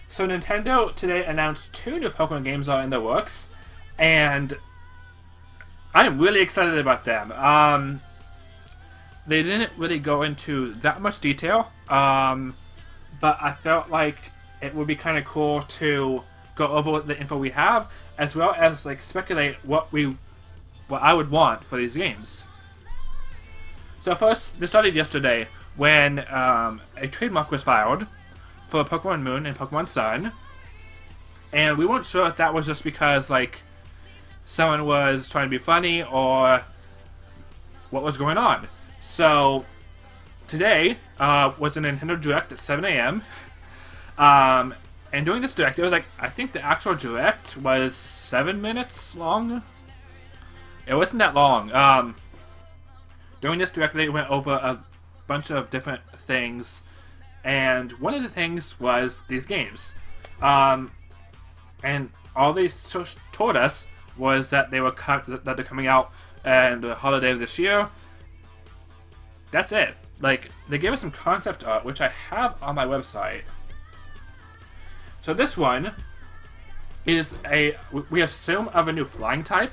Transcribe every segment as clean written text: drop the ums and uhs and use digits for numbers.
So Nintendo today announced 2 new Pokemon games are in the works, and I'm really excited about them. They didn't really go into that much detail, but I felt like it would be kind of cool to go over the info we have, as well as like speculate what I would want for these games. So first, this started yesterday when a trademark was filed for Pokemon Moon and Pokemon Sun, and we weren't sure if that was just because like someone was trying to be funny or what was going on. So today was a Nintendo Direct at 7 a.m. And during this Direct, it was like, I think the actual Direct was 7 minutes long. It wasn't that long. During this Direct, they went over a bunch of different things, and one of the things was these games. And all they told us was that they're coming out and the holiday of this year. That's it. Like, they gave us some concept art, which I have on my website. So this one is we assume of a new flying type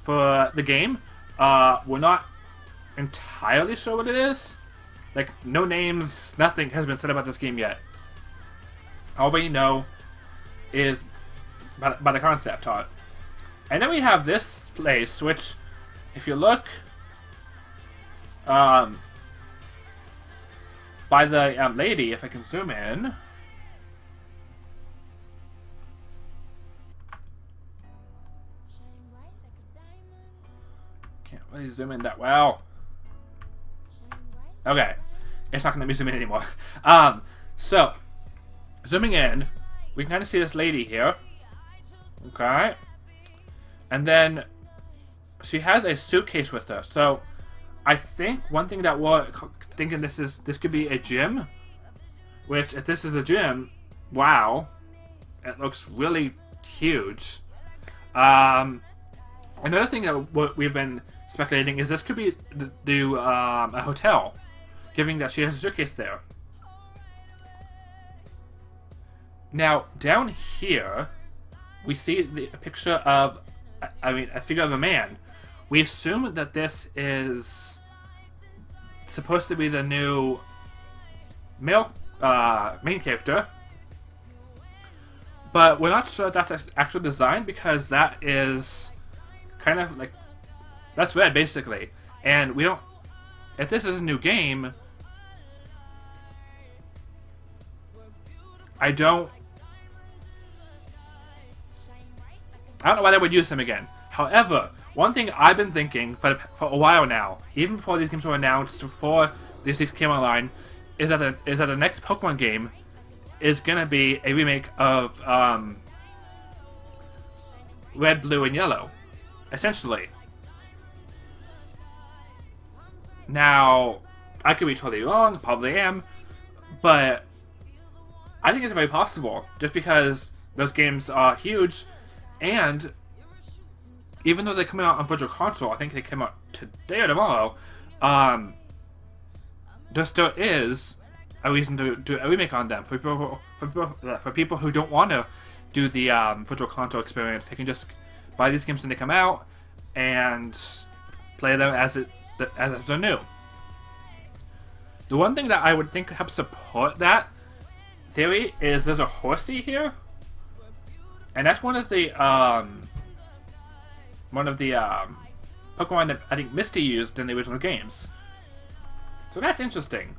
for the game. We're not entirely sure what it is. Like, no names, nothing has been said about this game yet. All we know is about the concept art. And then we have this place, which, if you look by the lady, if I can zoom in. Can't really zoom in that well. Okay, it's not going to be zooming anymore. So, zooming in, we can kind of see this lady here. Okay. And then she has a suitcase with her. So, I think one thing that we're thinking this could be a gym. Which, if this is a gym, wow, it looks really huge. Another thing that we've been speculating is this could be a hotel, given that she has a suitcase there. Now, down here, we see a picture of, a figure of a man. We assume that this is supposed to be the new male main character, but we're not sure if that's actual design, because that is kind of like, that's red basically, and we don't. If this is a new game, I don't know why they would use him again. However, one thing I've been thinking for a while now, even before these games were announced, before these things came online, is that the next Pokemon game is gonna be a remake of Red, Blue, and Yellow, essentially. Now, I could be totally wrong, probably am, but I think it's very possible, just because those games are huge, and even though they come out on Virtual Console, I think they came out today or tomorrow, there still is a reason to do a remake on them. For people who don't want to do the Virtual Console experience, they can just buy these games when they come out and play them as they're new. The one thing that I would think helps support that theory is there's a horsey here, and that's one of the Pokemon that I think Misty used in the original games. So that's interesting.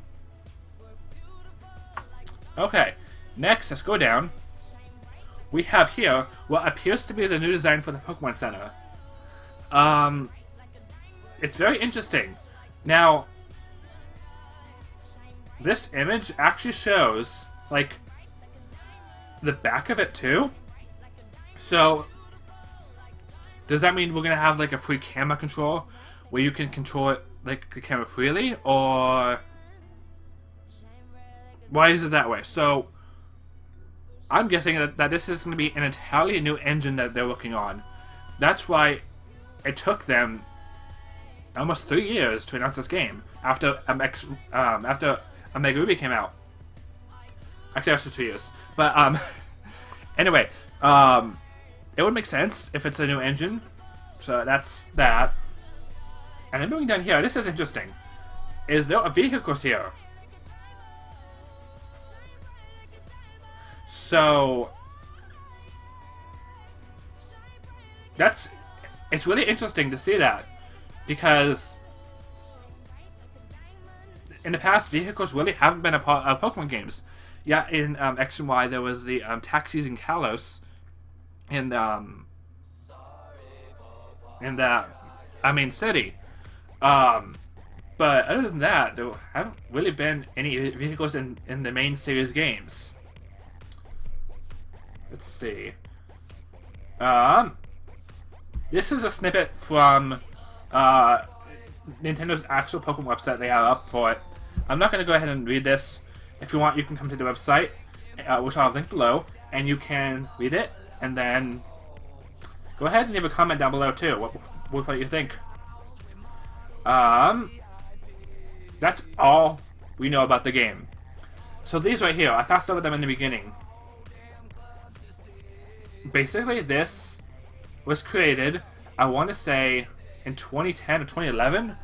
Okay, next, let's go down. We have here what appears to be the new design for the Pokemon Center. It's very interesting. Now, this image actually shows, like, the back of it too. So, does that mean we're gonna have like a free camera control where you can control it, like, the camera freely, or why is it that way? So, I'm guessing that this is going to be an entirely new engine that they're working on. That's why it took them almost 3 years to announce this game after Omega Ruby came out. Actually, that's just 2 years. But anyway, it would make sense if it's a new engine. So that's that. And then moving down here, this is interesting. Is there a vehicles here? So it's really interesting to see that, because in the past, vehicles really haven't been a part of Pokemon games. Yeah, in X and Y, there was the taxis in Kalos, in the main city. But other than that, there haven't really been any vehicles in the main series games. Let's see. This is a snippet from Nintendo's actual Pokemon website they have up for it. I'm not going to go ahead and read this. If you want, you can come to the website, which I'll link below, and you can read it, and then go ahead and leave a comment down below too. What you think? That's all we know about the game. So these right here, I passed over them in the beginning. Basically, this was created, I want to say, in 2010 or 2011.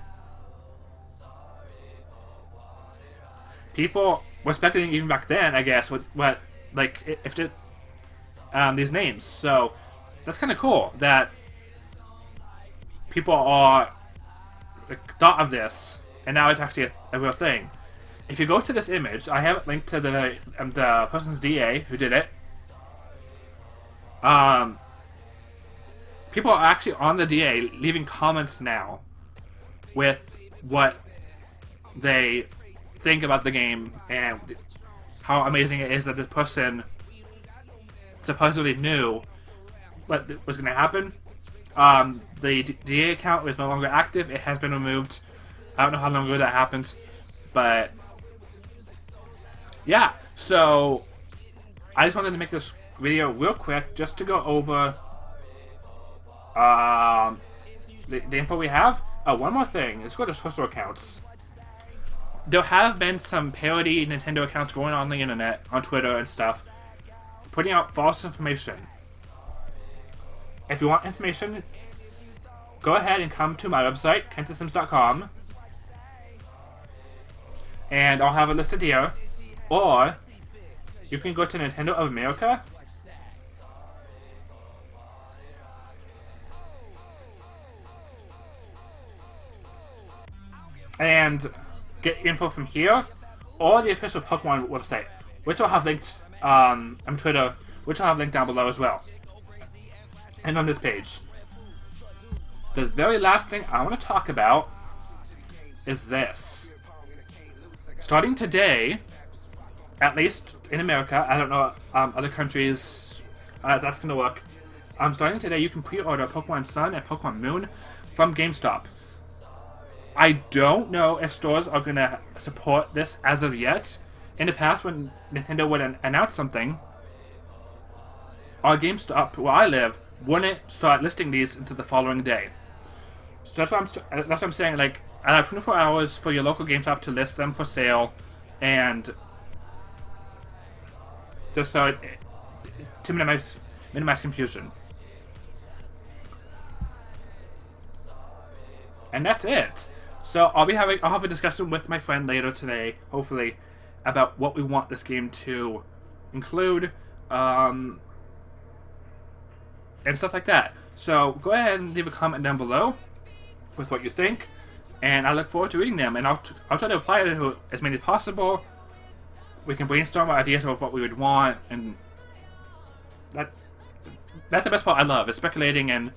People were speculating even back then, I guess, what like, if it, these names. So that's kind of cool that people are thought of this, and now it's actually a real thing. If you go to this image, I have it linked to the person's DA who did it. People are actually on the DA leaving comments now with what they think about the game and how amazing it is that this person supposedly knew what was going to happen. The DA account is no longer active. It has been removed. I don't know how long ago that happened, but yeah. So I just wanted to make this video real quick just to go over the info we have. One more thing. Let's go to social accounts. There have been some parody Nintendo accounts going on the internet, on Twitter and stuff, putting out false information. If you want information, go ahead and come to my website, kentasims.com, and I'll have it listed here. Or you can go to Nintendo of America, and get info from here, or the official Pokemon website, which I'll have linked on Twitter, which I'll have linked down below as well, and on this page. The very last thing I want to talk about is this. Starting today, at least in America, I don't know other countries that's going to work. Starting today, you can pre-order Pokemon Sun and Pokemon Moon from GameStop. I don't know if stores are going to support this as of yet. In the past, when Nintendo would announce something, our GameStop, where I live, wouldn't start listing these until the following day. So that's what I'm saying. Like, allow 24 hours for your local GameStop to list them for sale, and just so to minimize confusion. And that's it. So I'll have a discussion with my friend later today, hopefully, about what we want this game to include, and stuff like that. So go ahead and leave a comment down below with what you think, and I look forward to reading them. And I'll try to apply it to as many as possible. We can brainstorm ideas of what we would want, and that's the best part I love, is speculating and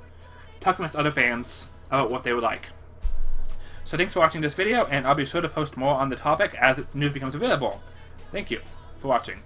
talking with other fans about what they would like. So thanks for watching this video, and I'll be sure to post more on the topic as news becomes available. Thank you for watching.